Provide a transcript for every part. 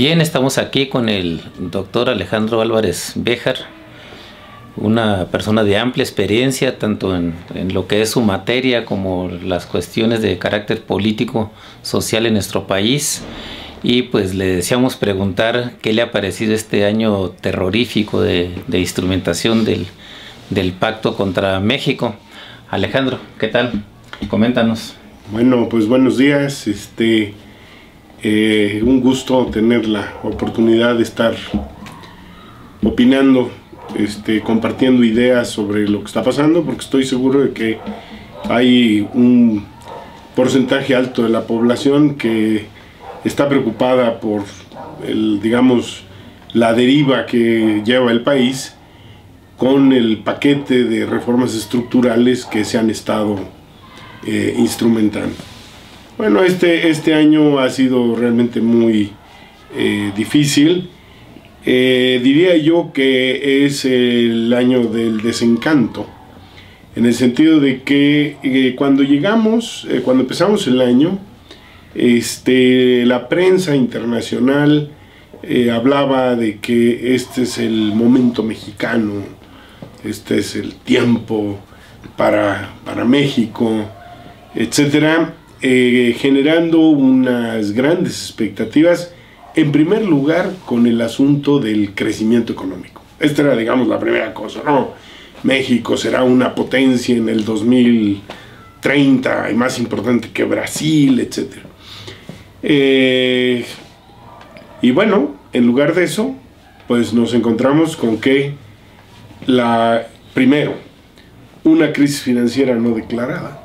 Bien, estamos aquí con el doctor Alejandro Álvarez Béjar, una persona de amplia experiencia tanto en lo que es su materia como las cuestiones de carácter político, social en nuestro país. Y pues le deseamos preguntar qué le ha parecido este año terrorífico de instrumentación del pacto contra México. Alejandro, ¿qué tal? Coméntanos. Bueno, pues buenos días. Un gusto tener la oportunidad de estar opinando, compartiendo ideas sobre lo que está pasando, porque estoy seguro de que hay un porcentaje alto de la población que está preocupada por la deriva que lleva el país con el paquete de reformas estructurales que se han estado instrumentando. Bueno, este año ha sido realmente muy difícil. Diría yo que es el año del desencanto, en el sentido de que cuando empezamos el año, la prensa internacional hablaba de que este es el momento mexicano, este es el tiempo para México, etcétera. Generando unas grandes expectativas, en primer lugar con el asunto del crecimiento económico. Esta era, digamos, la primera cosa, ¿no? México será una potencia en el 2030, y más importante que Brasil, etc. Y bueno, en lugar de eso, pues nos encontramos con que primero, una crisis financiera no declarada,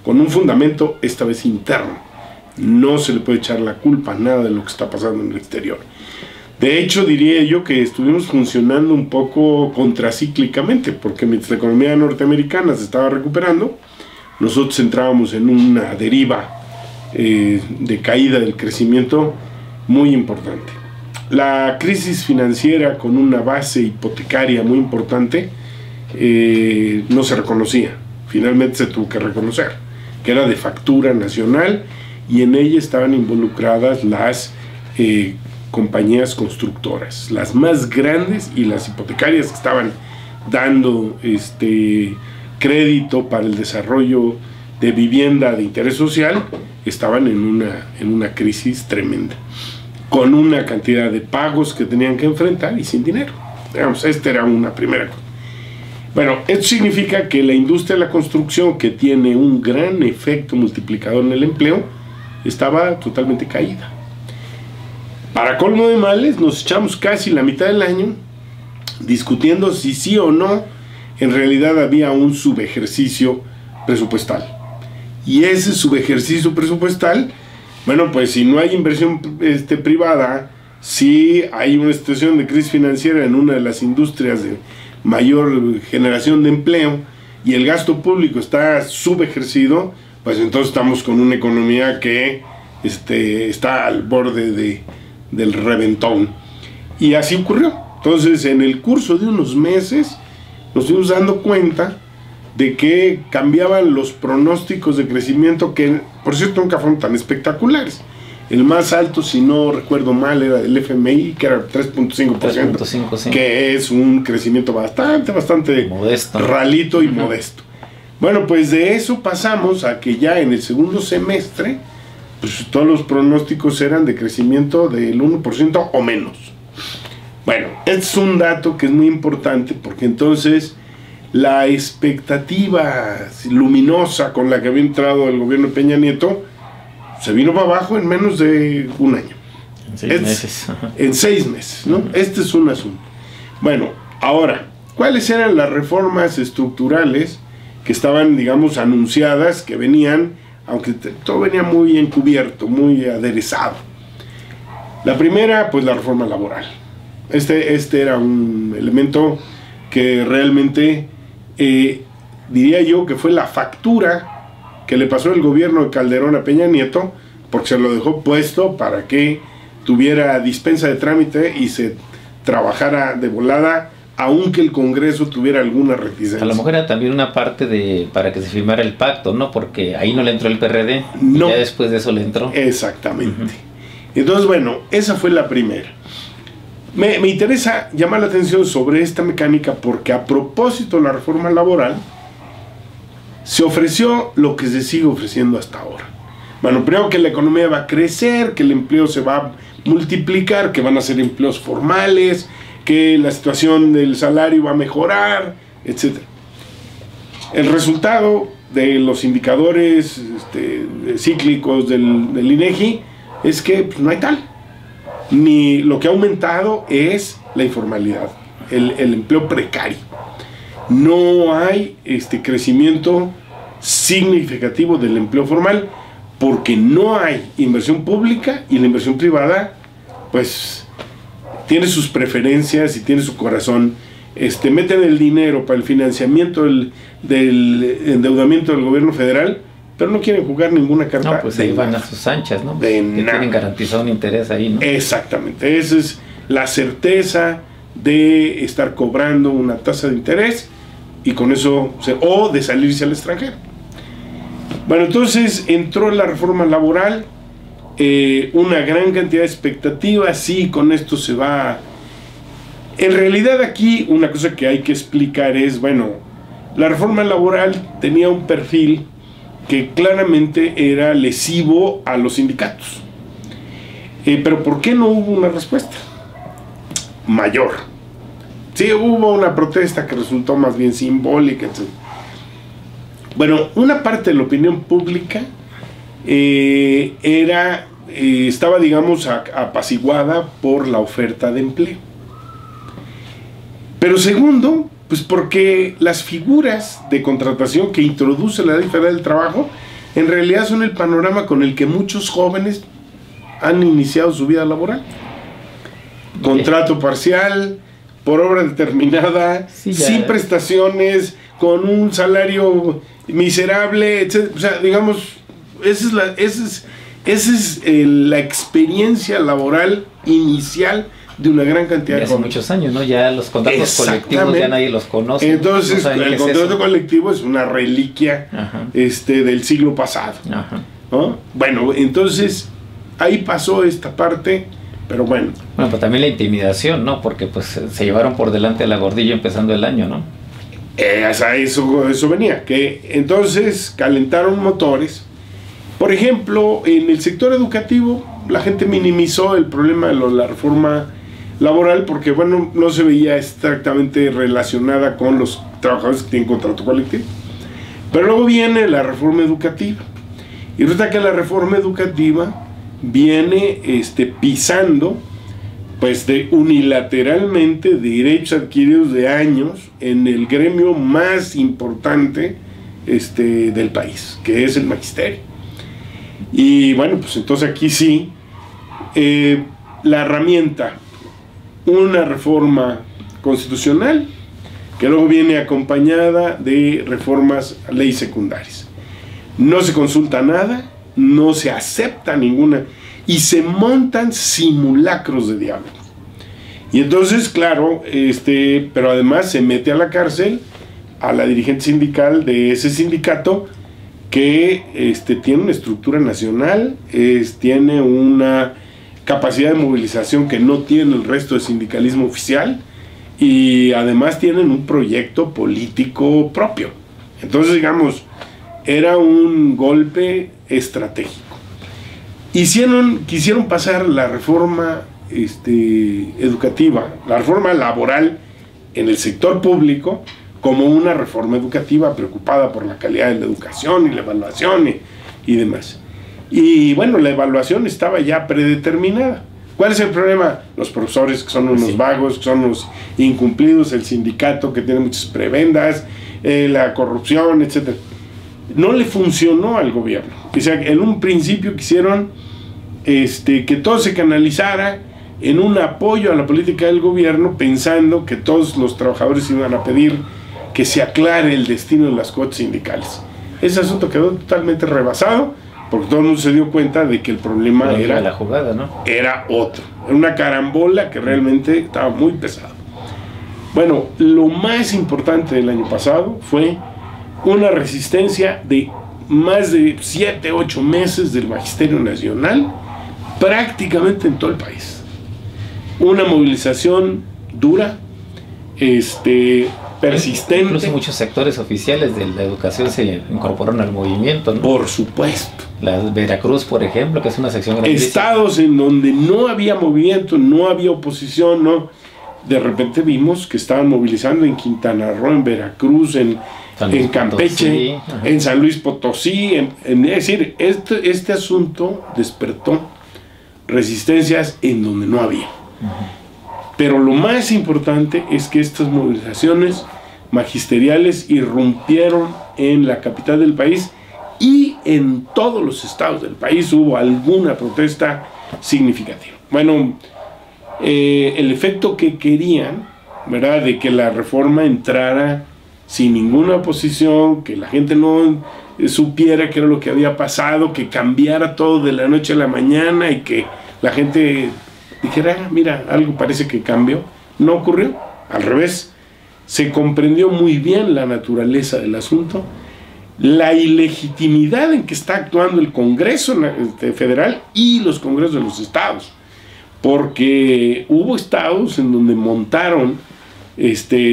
con un fundamento esta vez interno. No se le puede echar la culpa a nada de lo que está pasando en el exterior. De hecho, diría yo que estuvimos funcionando un poco contracíclicamente, porque mientras la economía norteamericana se estaba recuperando, nosotros entrábamos en una deriva de caída del crecimiento muy importante. La crisis financiera, con una base hipotecaria muy importante, no se reconocía. Finalmente se tuvo que reconocer que era de factura nacional, y en ella estaban involucradas las compañías constructoras, las más grandes, y las hipotecarias que estaban dando crédito para el desarrollo de vivienda de interés social, estaban en una crisis tremenda, con una cantidad de pagos que tenían que enfrentar y sin dinero. Digamos, esta era una primera cosa. Bueno, esto significa que la industria de la construcción, que tiene un gran efecto multiplicador en el empleo, estaba totalmente caída. Para colmo de males, nos echamos casi la mitad del año discutiendo si sí o no en realidad había un subejercicio presupuestal. Y ese subejercicio presupuestal, bueno, pues si no hay inversión privada, si hay una situación de crisis financiera en una de las industrias de mayor generación de empleo, y el gasto público está subejercido, pues entonces estamos con una economía que está al borde del reventón. Y así ocurrió. Entonces, en el curso de unos meses nos fuimos dando cuenta de que cambiaban los pronósticos de crecimiento, que por cierto nunca fueron tan espectaculares. El más alto, si no recuerdo mal, era el FMI, que era 3.5%, sí, que es un crecimiento bastante modesto, ralito y modesto. Bueno, pues de eso pasamos a que ya en el segundo semestre, pues todos los pronósticos eran de crecimiento del 1% o menos. Bueno, este es un dato que es muy importante, porque entonces la expectativa luminosa con la que había entrado el gobierno de Peña Nieto se vino para abajo en menos de un año. En 6 meses. En 6 meses, ¿no? Este es un asunto. Bueno, ahora, ¿cuáles eran las reformas estructurales que estaban, digamos, anunciadas, que venían, aunque todo venía muy encubierto, muy aderezado? La primera, pues la reforma laboral. Este era un elemento que realmente, diría yo, que fue la factura que le pasó el gobierno de Calderón a Peña Nieto, porque se lo dejó puesto para que tuviera dispensa de trámite y se trabajara de volada aunque el Congreso tuviera alguna reticencia. A lo mejor era también una parte para que se firmara el pacto, ¿no? Porque ahí no le entró el PRD, no, y ya después de eso le entró. Exactamente. Entonces, bueno, esa fue la primera. Me interesa llamar la atención sobre esta mecánica porque a propósito de la reforma laboral se ofreció lo que se sigue ofreciendo hasta ahora. Bueno, primero que la economía va a crecer, que el empleo se va a multiplicar, que van a ser empleos formales, que la situación del salario va a mejorar, etc. El resultado de los indicadores cíclicos del INEGI es que pues, no hay tal. Ni lo que ha aumentado es la informalidad, el empleo precario. No hay crecimiento significativo del empleo formal porque no hay inversión pública y la inversión privada pues tiene sus preferencias y tiene su corazón. Meten el dinero para el financiamiento del endeudamiento del gobierno federal, pero no quieren jugar ninguna carta. No, pues ahí van a sus anchas, ¿no? Que tienen garantizado un interés ahí, ¿no? Exactamente, esa es la certeza de estar cobrando una tasa de interés y con eso, o de salirse al extranjero. Bueno, entonces entró la reforma laboral, una gran cantidad de expectativas, sí, con esto se va. En realidad aquí una cosa que hay que explicar es, bueno, la reforma laboral tenía un perfil que claramente era lesivo a los sindicatos. Pero ¿por qué no hubo una respuesta mayor? Sí, hubo una protesta que resultó más bien simbólica, etc. Bueno, una parte de la opinión pública estaba, digamos, apaciguada por la oferta de empleo. Pero segundo, pues porque las figuras de contratación que introduce la Ley Federal del Trabajo en realidad son el panorama con el que muchos jóvenes han iniciado su vida laboral. Contrato parcial, por obra determinada, sí, sin prestaciones, con un salario miserable, etc. O sea, digamos, esa es la experiencia laboral inicial de una gran cantidad de hace muchos años, ¿no? Ya los contratos colectivos ya nadie los conoce. Entonces, no el contrato colectivo es una reliquia del siglo pasado. ¿No? Bueno, entonces ahí pasó esta parte, pero bueno. Bueno, pero también la intimidación, ¿no? Porque pues se llevaron por delante a la gordilla empezando el año, ¿no? Eso venía, que entonces calentaron motores. Por ejemplo, en el sector educativo la gente minimizó el problema de la reforma laboral porque, bueno, no se veía exactamente relacionada con los trabajadores que tienen contrato colectivo. Pero luego viene la reforma educativa. Y resulta que la reforma educativa viene pisando pues unilateralmente derechos adquiridos de años en el gremio más importante del país, que es el magisterio. Y bueno, pues entonces aquí sí, la herramienta, una reforma constitucional que luego viene acompañada de reformas a leyes secundarias. No se consulta nada, no se acepta ninguna y se montan simulacros de diálogo. Y entonces, claro, pero además se mete a la cárcel a la dirigente sindical de ese sindicato que tiene una estructura nacional, tiene una capacidad de movilización que no tiene el resto del sindicalismo oficial y además tienen un proyecto político propio. Entonces, digamos, era un golpe estratégico. Quisieron pasar la reforma educativa, la reforma laboral en el sector público como una reforma educativa preocupada por la calidad de la educación y la evaluación y demás. Y bueno, la evaluación estaba ya predeterminada. ¿Cuál es el problema? Los profesores que son unos vagos, que son unos incumplidos, el sindicato que tiene muchas prebendas, la corrupción, etc. No le funcionó al gobierno. O sea, en un principio quisieron que todo se canalizara en un apoyo a la política del gobierno, pensando que todos los trabajadores iban a pedir que se aclare el destino de las cuotas sindicales. Ese asunto quedó totalmente rebasado, porque todo el mundo se dio cuenta de que el problema era la jugada, ¿no? Era otro. Era una carambola que realmente estaba muy pesado. Bueno, lo más importante del año pasado fue una resistencia de más de 7, 8 meses del Magisterio Nacional, prácticamente en todo el país. Una movilización dura, persistente. Incluso muchos sectores oficiales de la educación se incorporaron al movimiento, ¿no? Por supuesto. La Veracruz, por ejemplo, que es una sección grandísima. Estados en donde no había movimiento, no había oposición, ¿no? De repente vimos que estaban movilizando en Quintana Roo, en Veracruz, en Campeche, en San Luis Potosí. Es decir, este asunto despertó resistencias en donde no había. Pero lo más importante es que estas movilizaciones magisteriales irrumpieron en la capital del país y en todos los estados del país hubo alguna protesta significativa. Bueno, el efecto que querían, ¿verdad?, de que la reforma entrara sin ninguna oposición, que la gente no supiera qué era lo que había pasado, que cambiara todo de la noche a la mañana y que la gente dijera, mira, algo parece que cambió, no ocurrió. Al revés, se comprendió muy bien la naturaleza del asunto, la ilegitimidad en que está actuando el Congreso federal y los congresos de los estados, porque hubo estados en donde montaron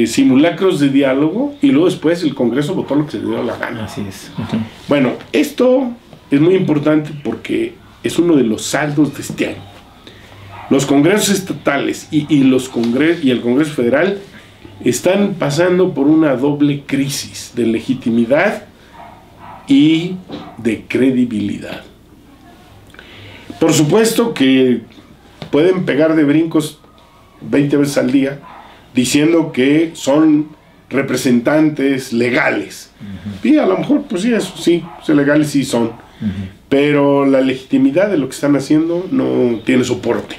simulacros de diálogo y luego después el Congreso votó lo que se le dio la gana. Así es. Bueno, esto es muy importante porque es uno de los saldos de este año. Los congresos estatales y el Congreso federal están pasando por una doble crisis de legitimidad y de credibilidad. Por supuesto que pueden pegar de brincos 20 veces al día diciendo que son representantes legales. Y a lo mejor, pues sí, eso sí, legales sí son. Pero la legitimidad de lo que están haciendo no tiene soporte.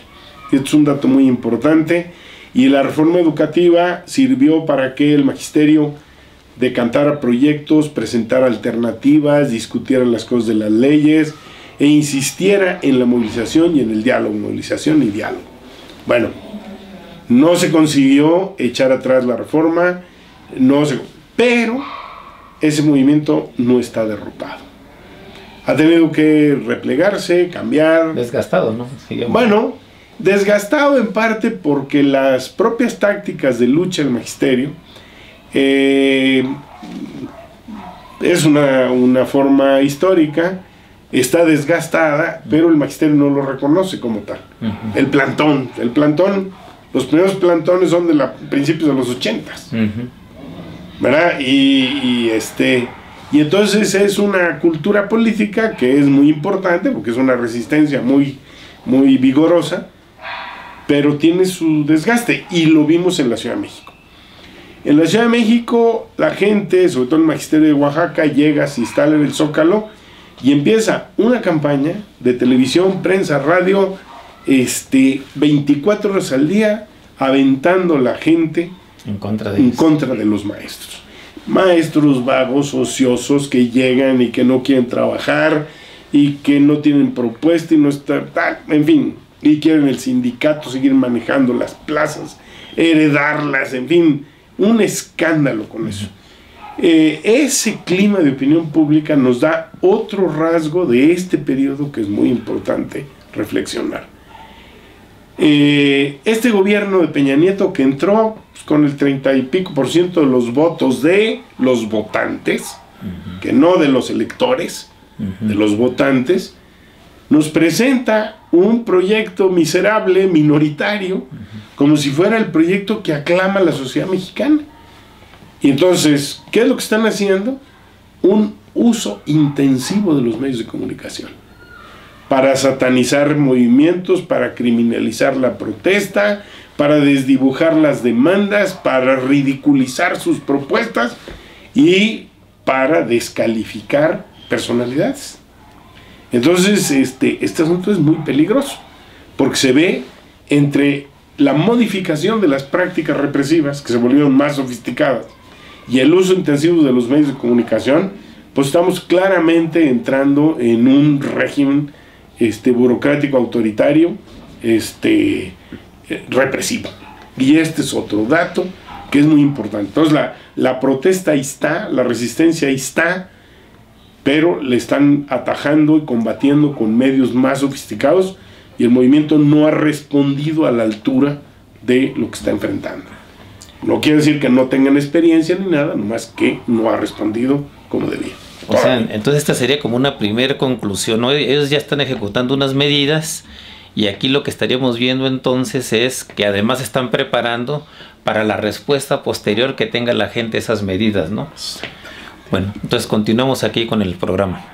Esto es un dato muy importante. Y la reforma educativa sirvió para que el magisterio decantara proyectos, presentara alternativas, discutiera las cosas de las leyes e insistiera en la movilización y en el diálogo, movilización y diálogo. Bueno, no se consiguió echar atrás la reforma, pero ese movimiento no está derrotado. Ha tenido que replegarse, cambiar. Desgastado, ¿no? Sigamos. Bueno, desgastado en parte porque las propias tácticas de lucha del magisterio es una forma histórica, está desgastada, pero el magisterio no lo reconoce como tal. El plantón, los primeros plantones son de principios de los 80s, ¿verdad? Y entonces es una cultura política que es muy importante porque es una resistencia muy, muy vigorosa, pero tiene su desgaste y lo vimos en la Ciudad de México. En la Ciudad de México la gente, sobre todo el magisterio de Oaxaca, llega, se instala en el Zócalo y empieza una campaña de televisión, prensa, radio, 24 horas al día, aventando la gente en contra de los maestros. Maestros vagos, ociosos, que llegan y que no quieren trabajar y que no tienen propuesta y no están tal, en fin, y quieren el sindicato seguir manejando las plazas, heredarlas, en fin, un escándalo con eso. Ese clima de opinión pública nos da otro rasgo de este periodo que es muy importante reflexionar. Este gobierno de Peña Nieto, que entró con el 30 y pico % de los votos de los votantes, que no de los electores, de los votantes, nos presenta un proyecto miserable, minoritario, como si fuera el proyecto que aclama la sociedad mexicana. Y entonces, ¿qué es lo que están haciendo? Un uso intensivo de los medios de comunicación para satanizar movimientos, para criminalizar la protesta, para desdibujar las demandas, para ridiculizar sus propuestas y para descalificar personalidades. Entonces, este asunto es muy peligroso, porque se ve entre la modificación de las prácticas represivas, que se volvieron más sofisticadas, y el uso intensivo de los medios de comunicación, pues estamos claramente entrando en un régimen burocrático autoritario, represivo. Y este es otro dato que es muy importante. Entonces la protesta ahí está, la resistencia ahí está, pero le están atajando y combatiendo con medios más sofisticados, y el movimiento no ha respondido a la altura de lo que está enfrentando. No quiere decir que no tengan experiencia ni nada, nomás que no ha respondido como debía. O sea, entonces esta sería como una primera conclusión, ¿no? Ellos ya están ejecutando unas medidas, y aquí lo que estaríamos viendo entonces es que además están preparando para la respuesta posterior que tenga la gente a esas medidas, ¿no? Bueno, entonces continuamos aquí con el programa.